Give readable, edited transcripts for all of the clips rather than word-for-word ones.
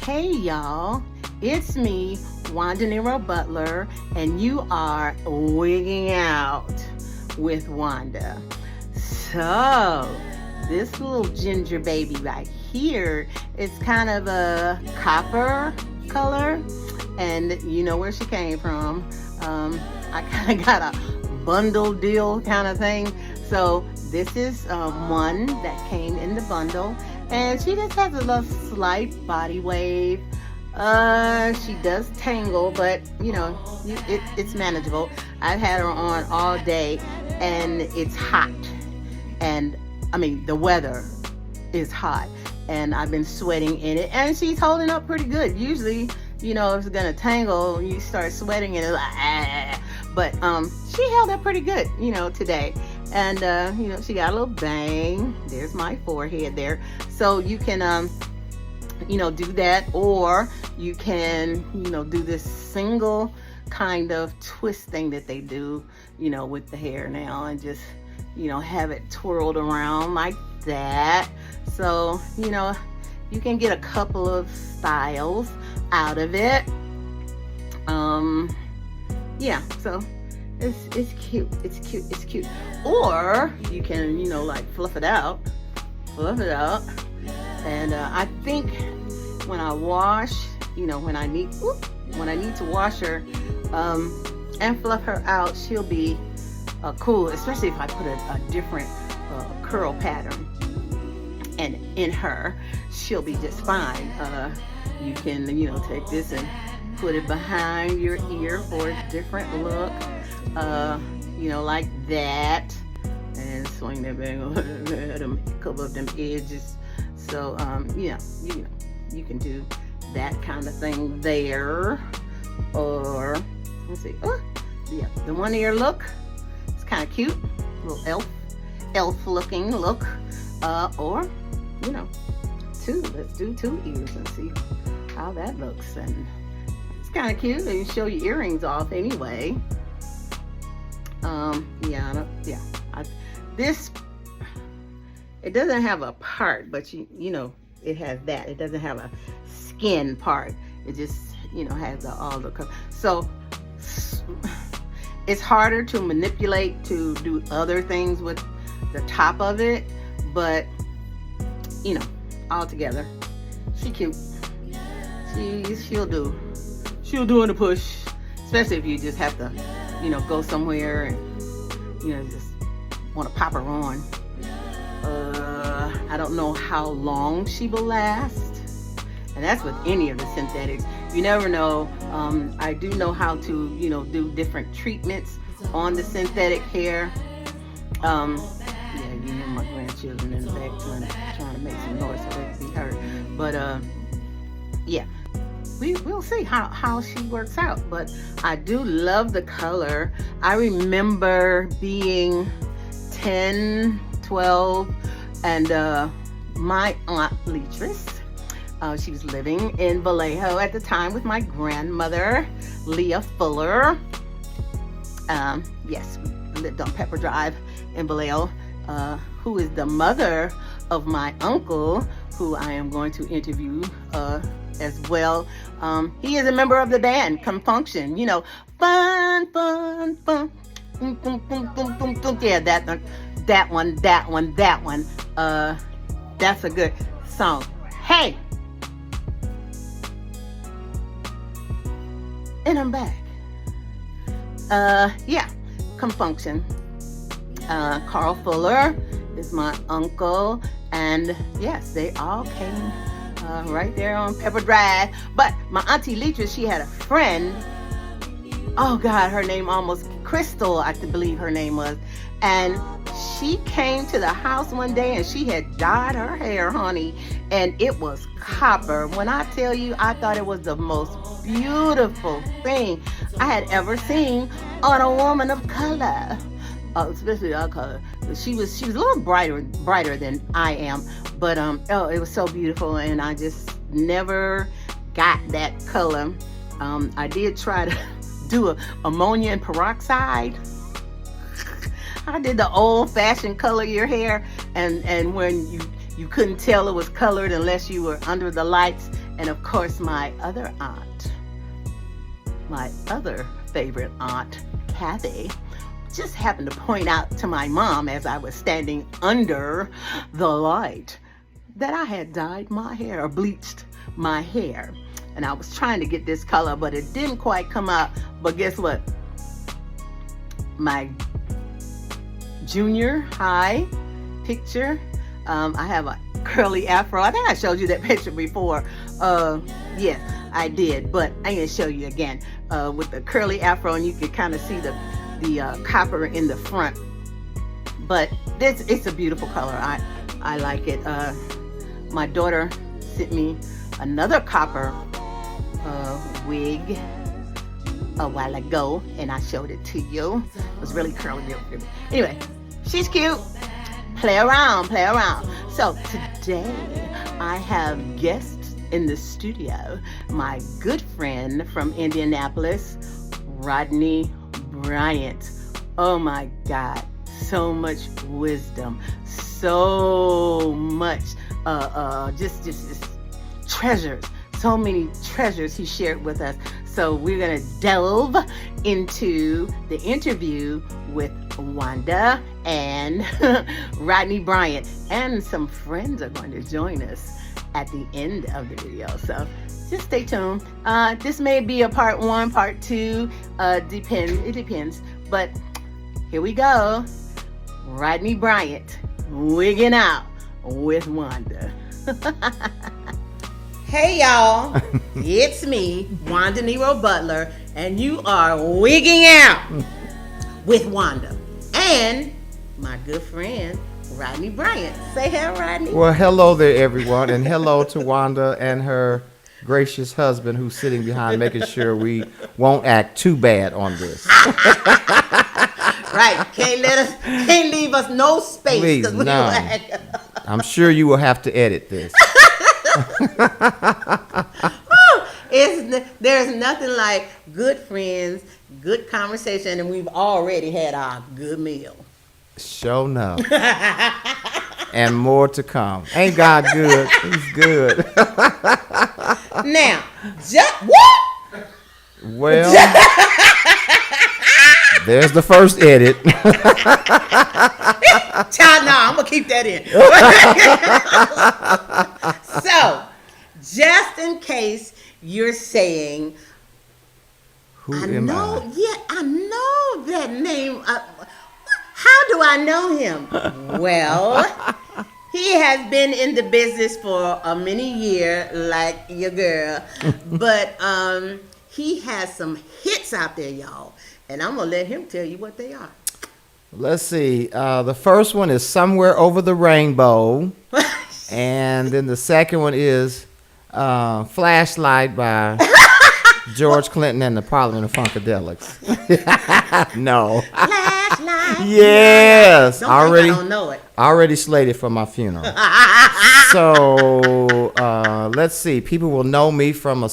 Hey y'all, it's me, Wanda Butler, and you are wigging out with Wanda. So, this little ginger baby right here is kind of a copper color, and you know where she came from. I kind of got a bundle deal kind of thing. So this is one that came in the bundle, and she just has a little slight body wave. She does tangle, but you know, it's manageable. I've had her on all day, and it's hot, and I mean the weather is hot, and I've been sweating in it, and she's holding up pretty good. Usually, you know, if it's gonna tangle, you start sweating and it's like, ah. But she held up pretty good, you know, today. And you know, she got a little bang. There's my forehead there. So you can you know, do that, or you can, you know, do this single kind of twist thing that they do, you know, with the hair now, and just, you know, have it twirled around like that. So, you know, you can get a couple of styles out of it. Yeah, so it's cute, it's cute, it's cute. Or you can, you know, like fluff it out. And I think when I wash, you know, when I need to wash her and fluff her out, she'll be cool, especially if I put a different curl pattern and in her, she'll be just fine. You can, you know, take this and put it behind your ear for a different look, you know, like that, and swing that back over them, cover up them edges. So yeah, you can do that kind of thing there. Or let's see, yeah, the one ear look, it's kind of cute, little elf looking look. Or, you know, let's do two ears and see how that looks. And it's kind of cute, and you show your earrings off anyway. This, it doesn't have a part, but you know, it has that. It doesn't have a skin part. It just, you know, has all the color. So it's harder to manipulate to do other things with the top of it, but you know, all together, she cute. She'll do in the push, especially if you just have to, you know, go somewhere and, you know, just want to pop her on. I don't know how long she will last, and that's with any of the synthetics. You never know. I do know how to, you know, do different treatments on the synthetic hair. Yeah, you hear my grandchildren in the back trying to make some noise so they can be heard. But yeah, we'll see how she works out. But I do love the color. I remember being 10, 12, and my aunt Leatrice, she was living in Vallejo at the time with my grandmother, Leah Fuller. Yes, we lived on Pepper Drive in Vallejo, who is the mother of my uncle, who I am going to interview as well. He is a member of the band Confunction, you know, fun. Yeah, that one. That's a good song. Hey! And I'm back. Yeah, Confunction. Carl Fuller is my uncle, and yes, they all came right there on Pepper Drive. But my auntie Leatrice, she had a friend, oh God, her name almost, Crystal, I believe her name was, and she came to the house one day and she had dyed her hair, honey, and it was copper. When I tell you, I thought it was the most beautiful thing I had ever seen on a woman of color. Especially our color. She was a little brighter than I am, but oh, it was so beautiful, and I just never got that color. I did try to do ammonium peroxide. I did the old-fashioned color your hair, and when you couldn't tell it was colored unless you were under the lights, And of course, my other aunt, my other favorite aunt, Kathy, just happened to point out to my mom as I was standing under the light that I had dyed my hair or bleached my hair. And I was trying to get this color, but it didn't quite come out. But guess what? My junior high picture, I have a curly afro. I think I showed you that picture before. Yes, I did, but I'm gonna show you again with the curly afro, and you can kind of see the copper in the front. But it's a beautiful color. I like it. My daughter sent me another copper wig a while ago, and I showed it to you. It was really curly. Anyway, she's cute. Play around, play around. So today I have guests in the studio. My good friend from Indianapolis, Rodnie Bryant. Oh my God, so much wisdom, so much just treasures, so many treasures he shared with us. So we're gonna delve into the interview with Wanda and Rodnie Bryant, and some friends are going to join us at the end of the video. So just stay tuned. This may be a part 1, part 2, it depends. But here we go. Rodnie Bryant, wigging out with Wanda. Hey y'all, it's me, Wanda Nero Butler, and you are wigging out with Wanda and my good friend, Rodnie Bryant. Say hey, Rodnie. Well, hello there, everyone, and hello to Wanda and her gracious husband who's sitting behind making sure we won't act too bad on this. Right, can't leave us no space. Please, no. I'm sure you will have to edit this. There's nothing like good friends, good conversation, and we've already had our good meal. Sure enough. And more to come. Ain't God good? He's good. Now, what? Well, there's the first edit. Child, no, I'm going to keep that in. So, just in case you're saying, Who am I? Yeah, I know that name. How do I know him? Well, he has been in the business for a many years, like your girl. But he has some hits out there, y'all. And I'm going to let him tell you what they are. Let's see. The first one is Somewhere Over the Rainbow. And then the second one is Flashlight by George Clinton and the Parliament of Funkadelics. No. Flashlight. Yes. I don't know it. Already slated for my funeral. So let's see. People will know me from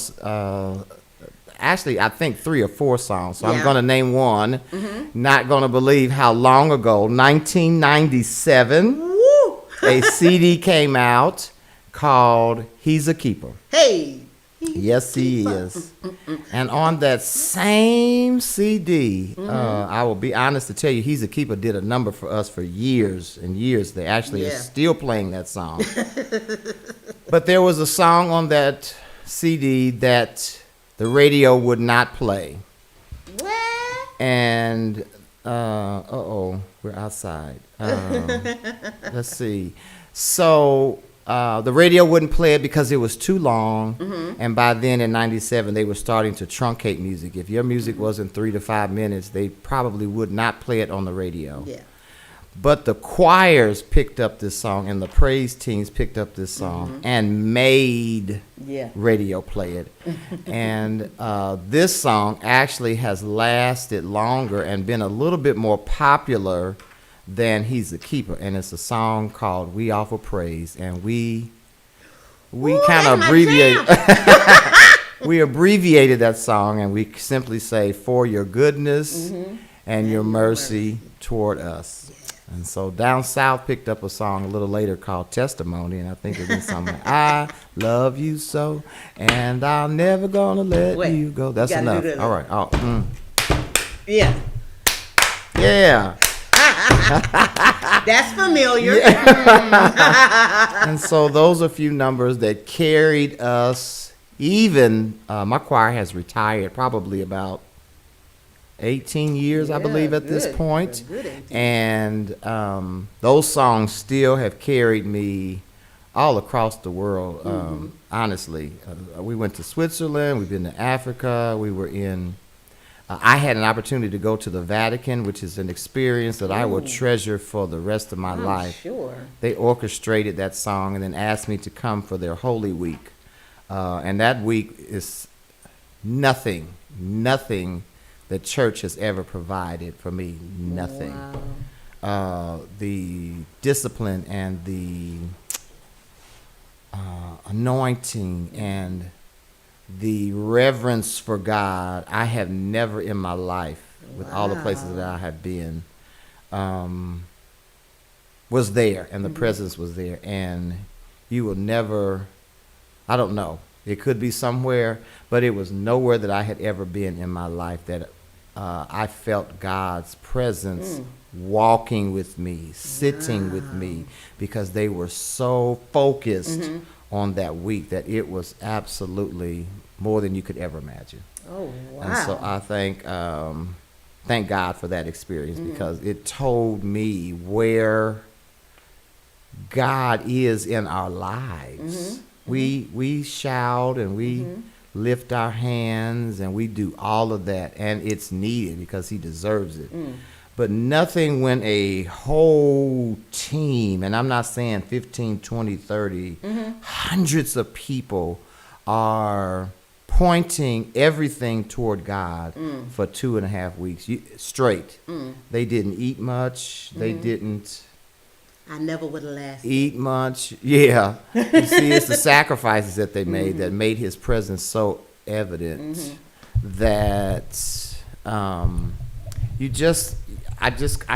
actually, I think 3 or 4 songs. So yeah. I'm going to name one. Mm-hmm. Not going to believe how long ago, 1997, woo! A CD came out called He's a Keeper. Hey! Yes, he is. And on that same CD, I will be honest to tell you, He's a Keeper did a number for us for years and years. They actually are still playing that song. But there was a song on that CD that the radio would not play. What? And, we're outside. Let's see. So the radio wouldn't play it because it was too long. Mm-hmm. And by then in 97, they were starting to truncate music. If your music wasn't 3 to 5 minutes, they probably would not play it on the radio. Yeah. But the choirs picked up this song and the praise teams picked up this song and made radio play it. And this song actually has lasted longer and been a little bit more popular than He's a Keeper. And it's a song called We Offer Praise. And we kind of abbreviated. We abbreviated that song and we simply say, for your goodness and your mercy toward us. And so down south picked up a song a little later called Testimony, and I think it was something like, I love you so, and I'm never gonna let Wait, you go. That's you gotta enough. do this. All right. Oh, Yeah. yeah. That's familiar. And so those are a few numbers that carried us. Even my choir has retired probably about 18 years, I believe, at this point. And those songs still have carried me all across the world, honestly. We went to Switzerland, we've been to Africa, we were in, I had an opportunity to go to the Vatican, which is an experience that I will treasure for the rest of my life. Sure. They orchestrated that song and then asked me to come for their Holy Week. And that week is nothing the church has ever provided for me. Nothing. Wow. The discipline and the anointing and the reverence for God, I have never in my life, with all the places that I have been, was there, and the presence was there. And you will never, I don't know, it could be somewhere, but it was nowhere that I had ever been in my life that I felt God's presence walking with me, sitting with me, because they were so focused on that week that it was absolutely more than you could ever imagine. Oh, wow. And so I thank God for that experience, because it told me where God is in our lives. We shout and we lift our hands and we do all of that, and it's needed because he deserves it. But nothing when a whole team, and I'm not saying 15, 20, 30, hundreds of people are pointing everything toward God for 2.5 weeks straight. They didn't eat much. They didn't I never would have lasted. eat much. Yeah. You see, it's the sacrifices that they made that made his presence so evident that I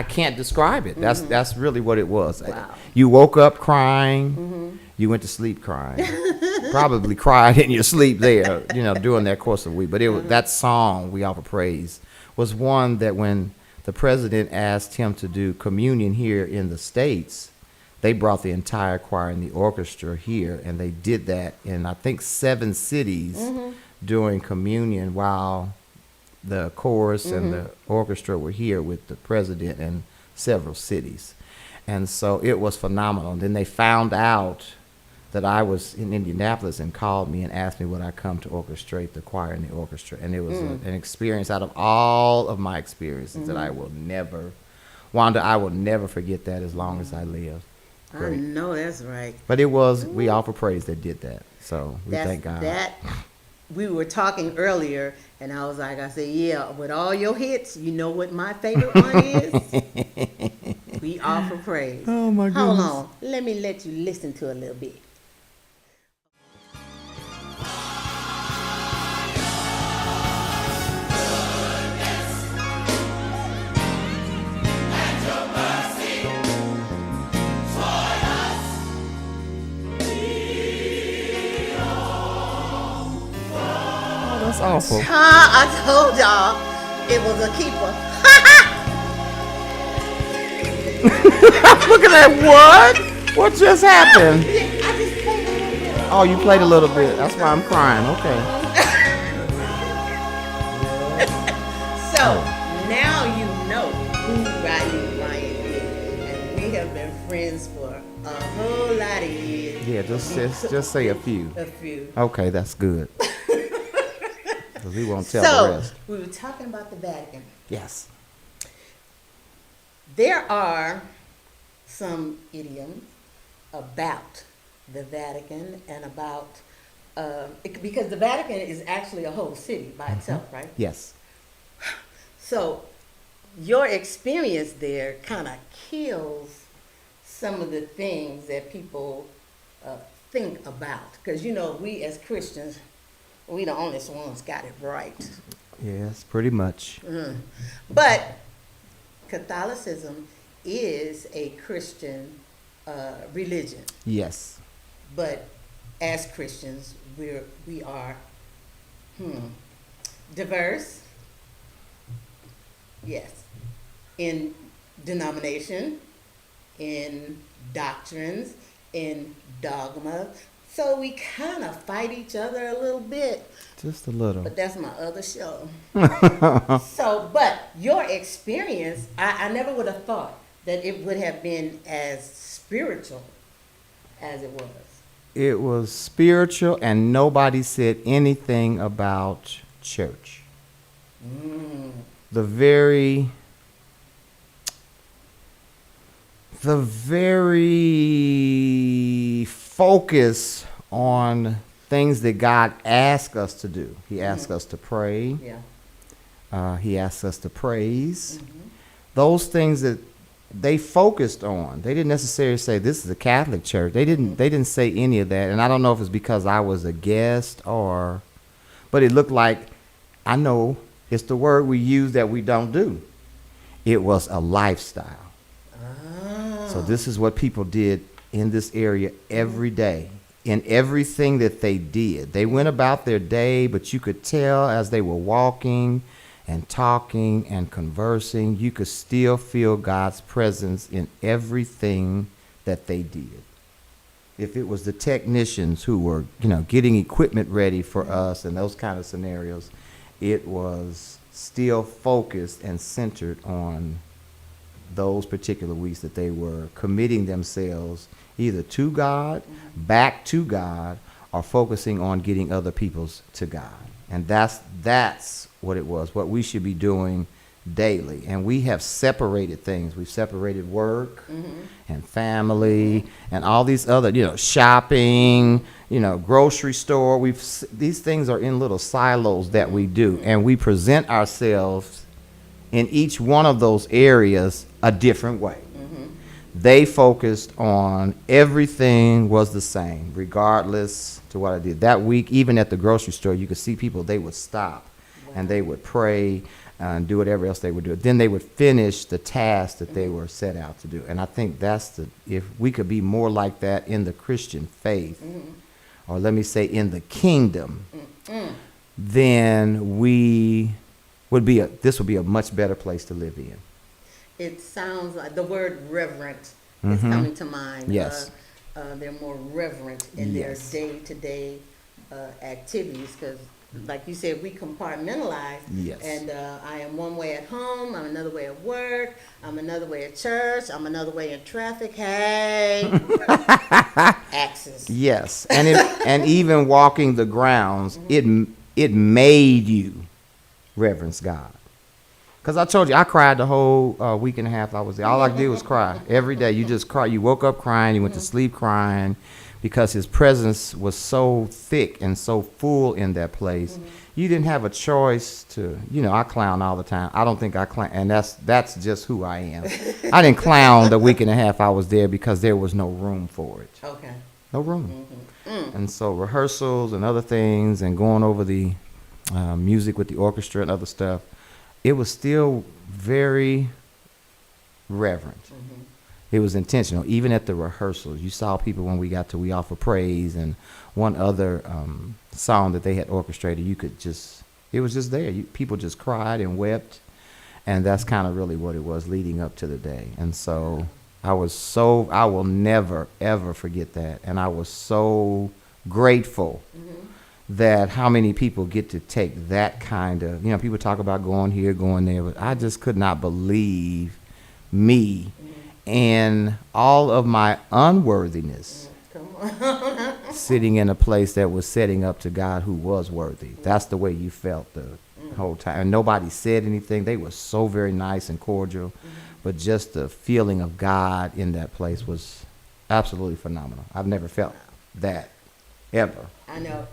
can't describe it. That's really what it was. Wow. You woke up crying. You went to sleep crying. Probably cried in your sleep there, during that course of the week. But it was, that song, We Offer Praise, was one that when the president asked him to do communion here in the States, they brought the entire choir and the orchestra here, and they did that in, I think, 7 cities during communion, while the chorus and the orchestra were here with the president in several cities. And so it was phenomenal. And then they found out that I was in Indianapolis and called me and asked me would I come to orchestrate the choir and the orchestra. And it was an experience out of all of my experiences that I will never, Wanda, I will never forget that as long as I live. Great. I know that's right. But it was We Offer Praise that did that. So we thank God. We were talking earlier, and I was like, I said, yeah, with all your hits, you know what my favorite one is? We Offer Praise. Oh, my goodness. Hold on. Let me let you listen to a little bit. That's awful. I told y'all it was a keeper. Look at that. What? What just happened? I just played a little bit. Oh, you played a little bit. That's why I'm crying. Okay. So now you know who Rodnie Bryant is, and we have been friends for a whole lot of years. Yeah, just say a few. A few. Okay, that's good. Because we won't tell the rest. We were talking about the Vatican. Yes. There are some idioms about the Vatican and about, because the Vatican is actually a whole city by itself, right? Yes. So your experience there kind of kills some of the things that people think about. Because, we as Christians, we the only ones got it right. Yes, pretty much. But Catholicism is a Christian religion, Yes. but as Christians, we are hmm, diverse. Yes, in denomination, in doctrines, in dogma. So we kind of fight each other a little bit, Just a little. but that's my other show. So, but your experience, I never would have thought that it would have been as spiritual as it was. It was spiritual, and nobody said anything about church. Mm. The very focus on things that God asked us to do. He asked us to pray. Yeah. He asked us to praise. Mm-hmm. Those things that they focused on. They didn't necessarily say this is a Catholic church. They didn't say any of that. And I don't know if it's because I was a guest but it looked like, I know it's the word we use that we don't do. It was a lifestyle. Ah. So this is what people did in this area every day. In everything that they did. They went about their day, but you could tell as they were walking and talking and conversing, you could still feel God's presence in everything that they did. If it was the technicians who were, getting equipment ready for us and those kind of scenarios, it was still focused and centered on those particular weeks that they were committing themselves either to God, back to God, or focusing on getting other people's to God. And that's what it was, what we should be doing daily. And we have separated things. We've separated work and family and all these other, shopping, grocery store. These things are in little silos that we do. And we present ourselves in each one of those areas a different way. They focused on everything was the same, regardless to what I did. That week, even at the grocery store, you could see people, they would stop and they would pray and do whatever else they would do. Then they would finish the task that they were set out to do. And I think if we could be more like that in the Christian faith, or let me say in the kingdom, then this would be a much better place to live in. It sounds like the word reverent is coming to mind. Yes. They're more reverent in Yes. their day-to-day activities because, like you said, we compartmentalize. Yes. And I am one way at home, I'm another way at work, I'm another way at church, I'm another way in traffic. Hey, axis. Yes, and even walking the grounds, it made you reverence God. Because I told you, I cried the whole week and a half I was there. All I did was cry. Every day, you just cry. You woke up crying. You went to sleep crying because his presence was so thick and so full in that place. You didn't have a choice to, I clown all the time. I don't think I clown, and that's just who I am. I didn't clown the week and a half I was there because there was no room for it. Okay. No room. And so rehearsals and other things and going over the music with the orchestra and other stuff, it was still very reverent. It was intentional. Even at the rehearsals, you saw people when we offer praise and one other song that they had orchestrated, it was just there. People just cried and wept. And that's kind of really what it was leading up to the day. And so I will never, ever forget that. And I was so grateful that how many people get to take that kind of, people talk about going here, going there, but I just could not believe me and all of my unworthiness sitting in a place that was setting up to God who was worthy. That's the way you felt the whole time. And nobody said anything. They were so very nice and cordial, but just the feeling of God in that place was absolutely phenomenal. I've never felt that ever. I know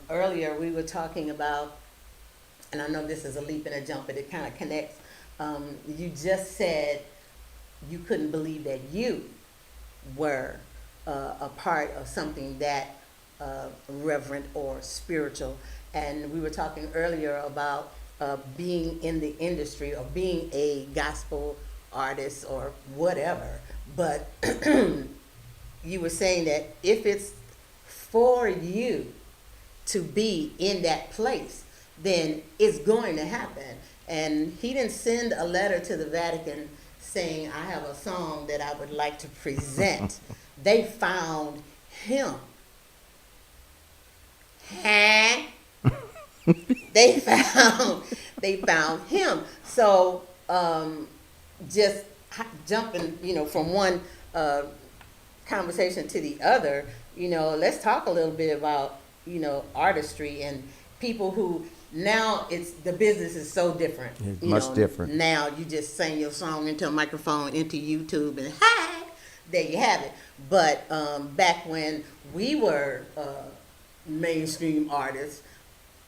earlier we were talking about, and I know this is a leap and a jump, but it kind of connects. You just said you couldn't believe that you were a part of something that reverent or spiritual. And we were talking earlier about being in the industry or being a gospel artists or whatever. But you were saying that if it's for you to be in that place, then it's going to happen. And he didn't send a letter to the Vatican saying, I have a song that I would like to present. They found him. Huh? they found him. So just jumping, from one conversation to the other, let's talk a little bit about, artistry and people who now the business is so different. It's much different. Now you just sing your song into a microphone, into YouTube, and hi, there you have it. But back when we were mainstream artists,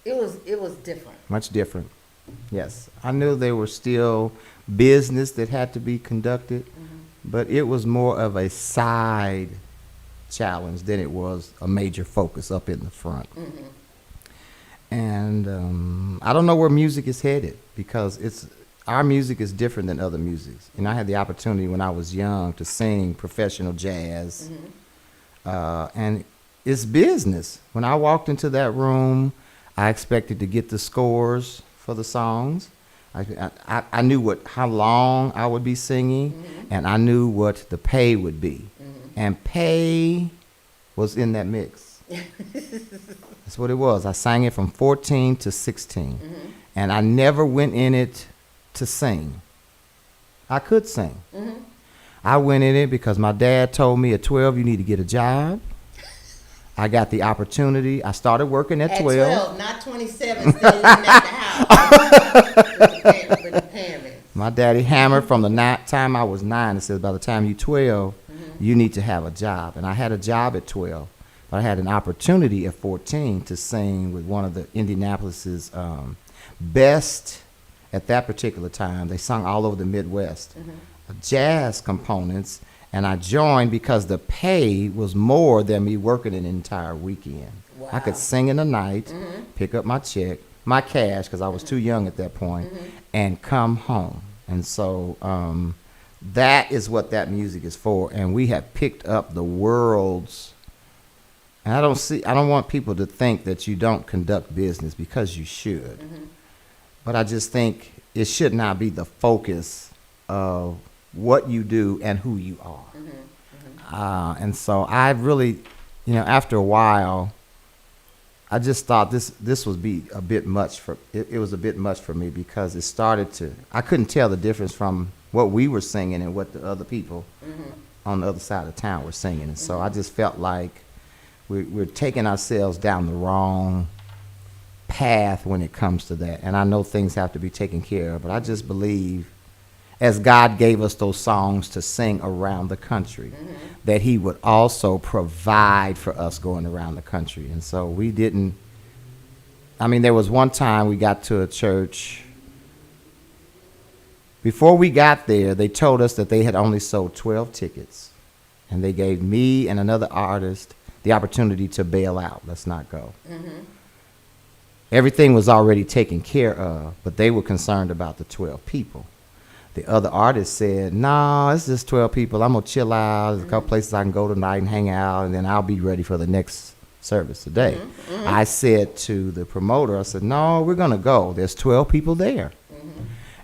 it was different. Much different. Yes, I knew there was still business that had to be conducted, but it was more of a side challenge than it was a major focus up in the front. And I don't know where music is headed, because our music is different than other musics. And I had the opportunity when I was young to sing professional jazz, and it's business. When I walked into that room, I expected to get the scores for the songs. I knew how long I would be singing, and I knew what the pay would be. And pay was in that mix. That's what it was. I sang it from 14 to 16. And I never went in it to sing. I could sing. I went in it because my dad told me at 12, you need to get a job. I got the opportunity. I started working at 12. At 12, not 27, still living at the house. with the parents. My daddy hammered from the time I was 9 and said, by the time you're 12, you need to have a job. And I had a job at 12. But I had an opportunity at 14 to sing with one of the Indianapolis's best, at that particular time. They sung all over the Midwest, jazz components. And I joined because the pay was more than me working an entire weekend. Wow. I could sing in the night, pick up my check, my cash, because I was too young at that point, and come home. And so that is what that music is for. And we have picked up the world's. And I don't want people to think that you don't conduct business, because you should. But I just think it should not be the focus of what you do and who you are. And so I really, after a while, I just thought this would be a bit much it was a bit much for me, because it started I couldn't tell the difference from what we were singing and what the other people on the other side of town were singing. And so I just felt like we're taking ourselves down the wrong path when it comes to that. And I know things have to be taken care of, but I just believe, as God gave us those songs to sing around the country, that he would also provide for us going around the country. And so we didn't, there was one time we got to a church. Before we got there, they told us that they had only sold 12 tickets. And they gave me and another artist the opportunity to bail out. Let's not go. Everything was already taken care of, but they were concerned about the 12 people. The other artist said, no, it's just 12 people. I'm going to chill out. There's a couple places I can go tonight and hang out, and then I'll be ready for the next service today. I said to the promoter, I said, no, we're going to go. There's 12 people there.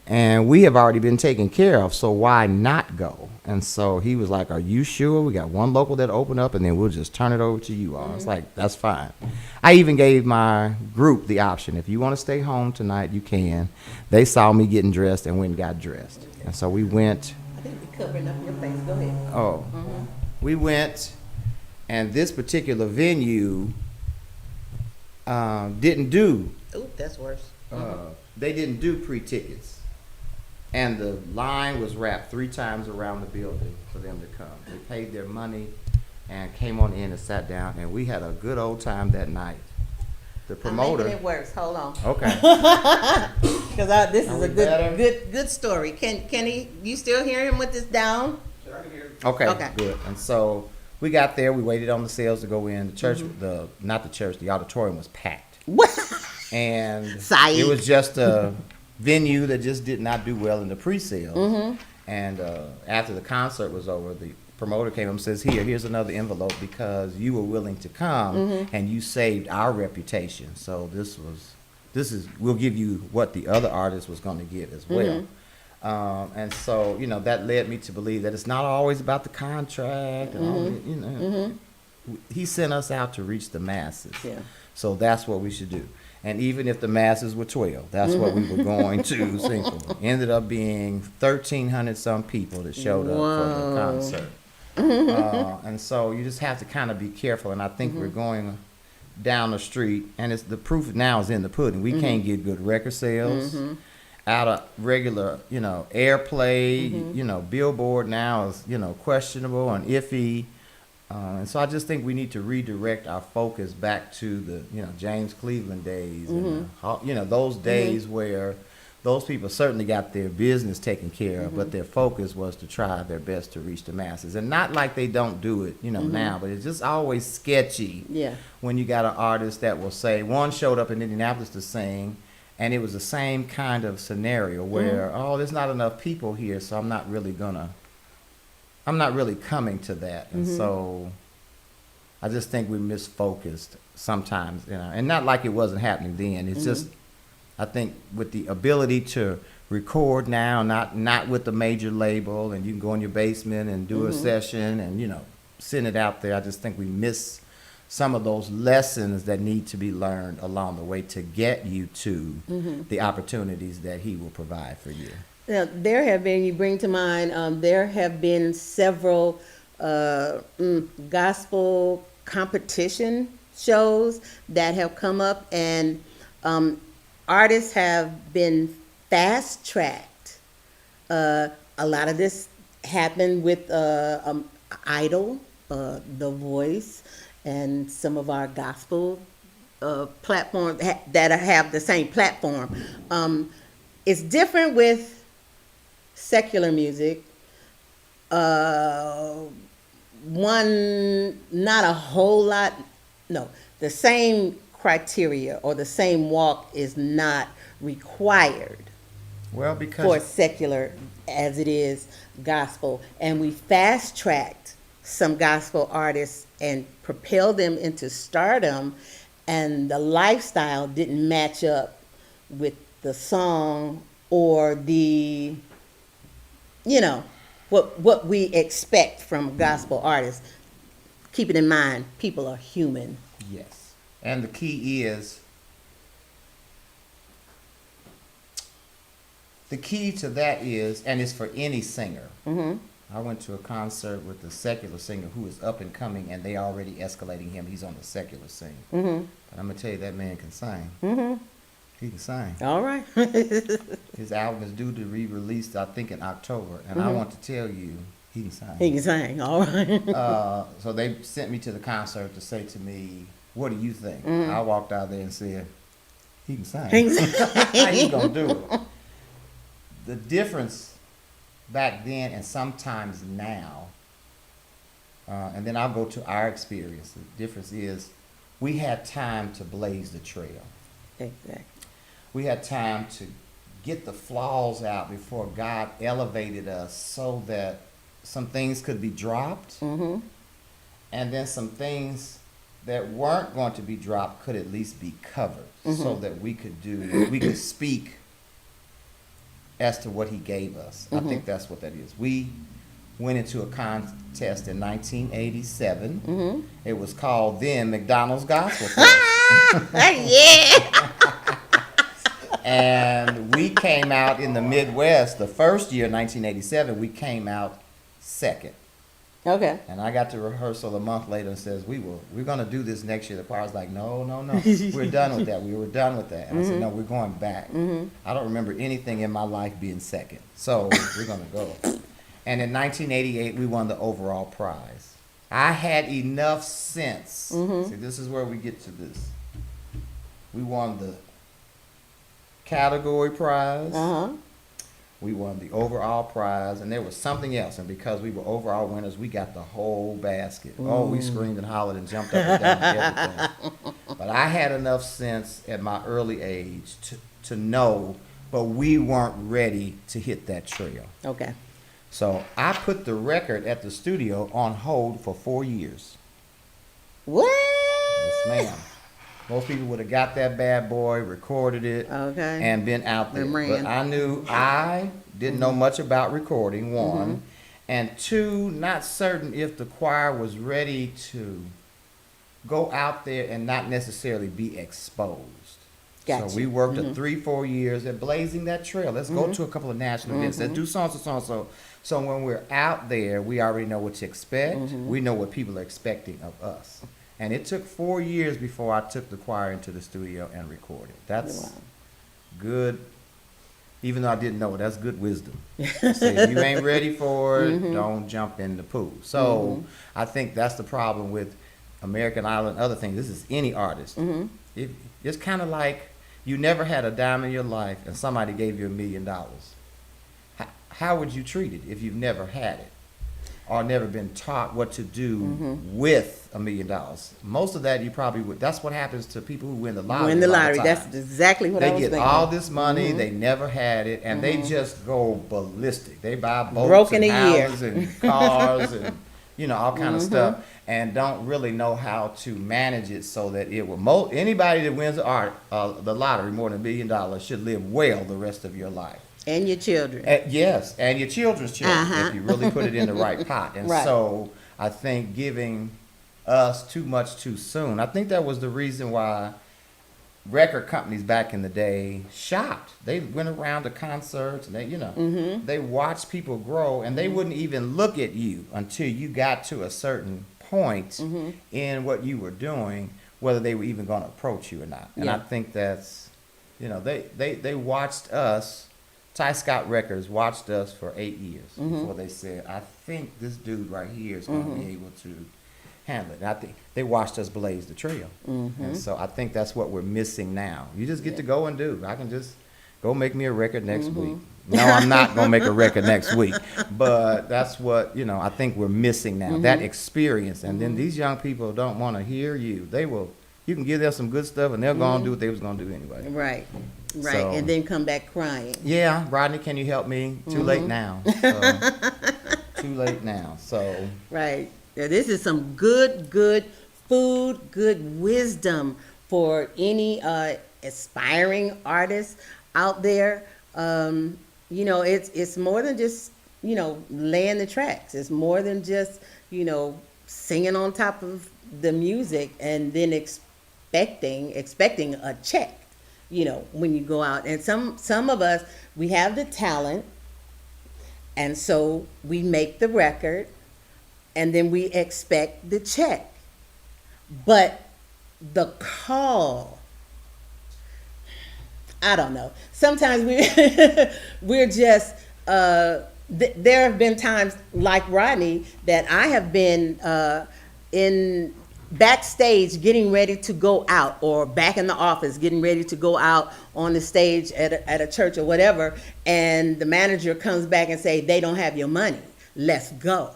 And we have already been taken care of, so why not go? And so he was like, are you sure? We got one local that opened up, and then we'll just turn it over to you all. It's like, that's fine. I even gave my group the option. If you want to stay home tonight, you can. They saw me getting dressed and went and got dressed. And so we went. I think you're covering up your face. Go ahead. Oh. We went, and this particular venue didn't do. Ooh, that's worse. They didn't do pre-tickets. And the line was wrapped 3 times around the building for them to come. They paid their money and came on in and sat down, and we had a good old time that night. The promoter. I'm making it worse. Hold on. Okay. Because this is a good story. Can he? You still hear him with this down? Sure, I can hear you. Okay. Good. And so we got there. We waited on the sales to go in. The church, the auditorium was packed. And it was just a venue that just did not do well in the pre-sales. And after the concert was over, the promoter came up and says, here's another envelope because you were willing to come and you saved our reputation. So we'll give you what the other artist was going to get as well. And so, that led me to believe that it's not always about the contract and all that, He sent us out to reach the masses. Yeah. So that's what we should do. And even if the masses were 12, that's what we were going to sing for. Ended up being 1,300 some people that showed up for the concert. And so you just have to kind of be careful. And I think we're going down the street, and the proof now is in the pudding. We can't get good record sales out of regular, airplay. Billboard now is, questionable and iffy. And so I just think we need to redirect our focus back to the, James Cleveland days, and those days where those people certainly got their business taken care of, but their focus was to try their best to reach the masses. And not like they don't do it, now, but it's just always sketchy when you got an artist that will say, one showed up in Indianapolis to sing, and it was the same kind of scenario where, there's not enough people here, so I'm not really coming to that. And so I just think we misfocused sometimes, and not like it wasn't happening then. It's just, I think with the ability to record now, not with the major label, and you can go in your basement and do a session and, send it out there. I just think we miss some of those lessons that need to be learned along the way to get you to the opportunities that he will provide for you. Now, there have been, you bring to mind, there have been several gospel competition shows that have come up, and artists have been fast-tracked. A lot of this happened with Idol, The Voice, and some of our gospel platforms that have the same platform. It's different with secular music. Not a whole lot. No, the same criteria or the same walk is not required. Well, because for secular as it is gospel, and we fast-tracked some gospel artists and propelled them into stardom, and the lifestyle didn't match up with the song or the what we expect from gospel artists. Keep it in mind, people are human. Yes. And the key to that is, and it's for any singer. I went to a concert with a secular singer who is up and coming, and they already escalating him. He's on the secular scene. But I'm going to tell you, that man can sing. He can sing. All right. His album is due to be released, I think, in October. And I want to tell you, he can sing. He can sing. All right. So they sent me to the concert to say to me, what do you think? I walked out there and said, he can sing. How you going to do it? The difference back then and sometimes now, and then I'll go to our experience. The difference is we had time to blaze the trail. Exactly. We had time to get the flaws out before God elevated us so that some things could be dropped, and then some things that weren't going to be dropped could at least be covered, so that we could speak as to what he gave us. I think that's what that is. We went into a contest in 1987. It was called then McDonald's Gospel Fest. Yeah. And we came out in the Midwest. The first year, 1987, we came out second. Okay. And I got to rehearsal a month later and says, we're going to do this next year. The choir was like, no. We're done with that. We were done with that. And I said, no, we're going back. I don't remember anything in my life being second. So we're going to go. And in 1988, we won the overall prize. I had enough sense. See, this is where we get to this. We won the category prize. We won the overall prize, and there was something else. And because we were overall winners, we got the whole basket. Oh, we screamed and hollered and jumped up and down and everything. But I had enough sense at my early age to know, but we weren't ready to hit that trail. Okay. So I put the record at the studio on hold for 4 years. What? Yes, ma'am. Most people would have got that bad boy, recorded it, Okay. and been out there. And ran. But I knew I didn't know much about recording, one. And two, not certain if the choir was ready to go out there and not necessarily be exposed. Gotcha. So we worked 3-4 years at blazing that trail. Let's go to a couple of national events. Let's do so and so and so. So when we're out there, we already know what to expect. We know what people are expecting of us. And it took 4 years before I took the choir into the studio and recorded. That's good. Even though I didn't know it, that's good wisdom. Say, if you ain't ready for it, don't jump in the pool. So I think that's the problem with American Idol and other things. This is any artist. It's kind of like you never had a dime in your life and somebody gave you $1 million. How would you treat it if you've never had it or never been taught what to do with $1 million? Most of that you probably would. That's what happens to people who win the lottery. Win the lottery. That's exactly what I was thinking. They get all this money. They never had it, and they just go ballistic. They buy boats and houses and cars and all kind of stuff, and don't really know how to manage it so that it will. Anybody that wins the lottery more than $1 million should live well the rest of your life. And your children. Yes, and your children's children, if you really put it in the right pot. And so I think giving us too much too soon, I think that was the reason why record companies back in the day shopped. They went around to concerts and they watched people grow, and they wouldn't even look at you until you got to a certain point in what you were doing, whether they were even going to approach you or not. And I think that's, they watched us. Ty Scott Records watched us for 8 years before they said, I think this dude right here is going to be able to handle it. And I think they watched us blaze the trail. And so I think that's what we're missing now. You just get to go and do. I can just go make me a record next week. No, I'm not going to make a record next week. But that's what, I think we're missing now, that experience. And then these young people don't want to hear you. You can give them some good stuff, and they're going to do what they was going to do anyway. Right. So, and then come back crying. Yeah, Rodney, can you help me? Too late now. So, too late now. So. Right. Yeah, this is some good food, good wisdom for any aspiring artists out there. It's more than just laying the tracks. It's more than just singing on top of the music and then expecting a check. When you go out. And some of us, we have the talent, and so we make the record, and then we expect the check. But the call, I don't know. Sometimes we're just, there have been times like Rodney that I have been in backstage getting ready to go out, or back in the office getting ready to go out on the stage at a church or whatever, and the manager comes back and say, they don't have your money, let's go.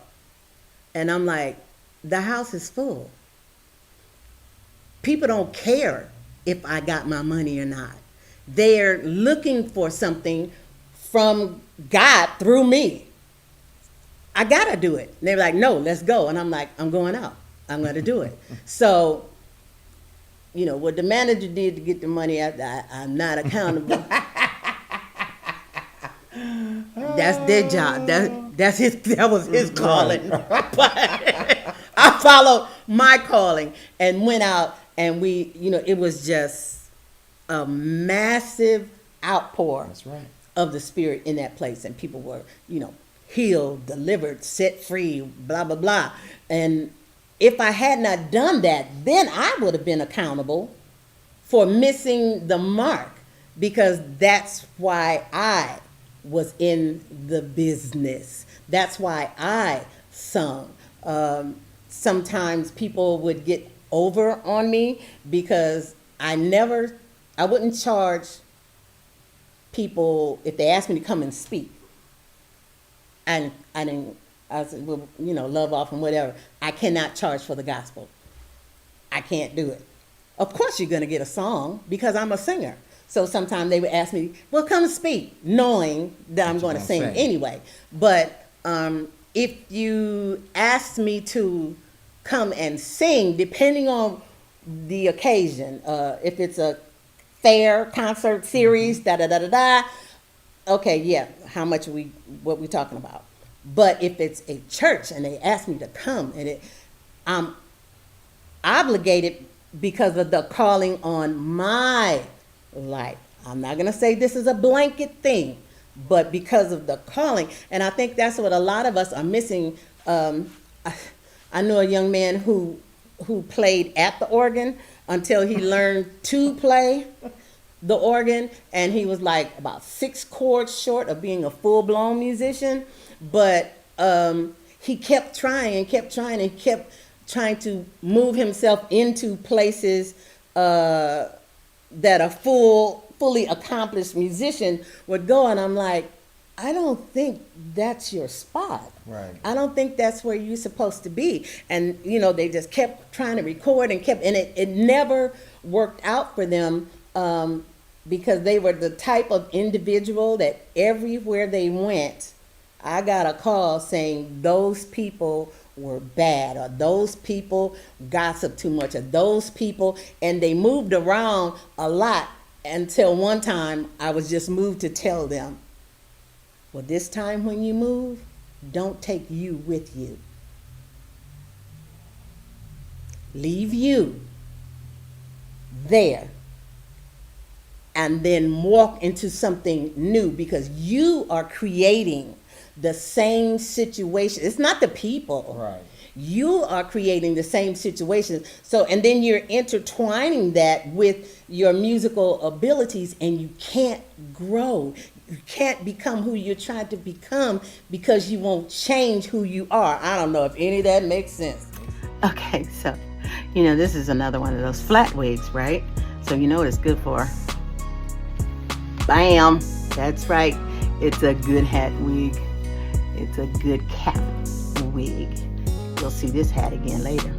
And I'm like, the house is full. People don't care if I got my money or not. They're looking for something from God through me. I gotta do it. And they're like, no, let's go. And I'm like, I'm going out. I'm going to do it. So, what the manager did to get the money, I'm not accountable. That's their job. That was his calling. But I followed my calling and went out, and it was just a massive outpour of the Spirit in that place, and people were, healed, delivered, set free, blah, blah, blah. And if I had not done that, then I would have been accountable for missing the mark, because that's why I was in the business. That's why I sung. Sometimes people would get over on me because I wouldn't charge people if they asked me to come and speak. And I said, well, love off and whatever. I cannot charge for the gospel. I can't do it. Of course you're going to get a song because I'm a singer. So sometimes they would ask me, well, come speak, knowing that I'm going to sing anyway. But If you asked me to come and sing, depending on the occasion, if it's a fair concert series, da da da da da, okay, yeah, how much what we talking about? But if it's a church and they ask me to come, and I'm obligated because of the calling on my life. I'm not gonna say this is a blanket thing, but because of the calling, and I think that's what a lot of us are missing. I know a young man who played at the organ until he learned to play the organ, and he was like about 6 chords short of being a full-blown musician, but he kept trying and kept trying and kept trying to move himself into places that a fully accomplished musician would go, and I'm like, I don't think that's your spot. Right. I don't think that's where you're supposed to be. And they just kept trying to record and it never worked out for them, because they were the type of individual that everywhere they went, I got a call saying those people were bad, or those people gossip too much, or those people, and they moved around a lot until one time I was just moved to tell them, well, this time when you move, don't take you with you. Leave you there and then walk into something new, because you are creating the same situation. It's not the people. Right. You are creating the same situation. So, and then you're intertwining that with your musical abilities, and you can't grow. You can't become who you're trying to become because you won't change who you are. I don't know if any of that makes sense. Okay, so, this is another one of those flat wigs, right? So you know what it's good for. Bam! That's right. It's a good hat wig. It's a good cap wig. You'll see this hat again later.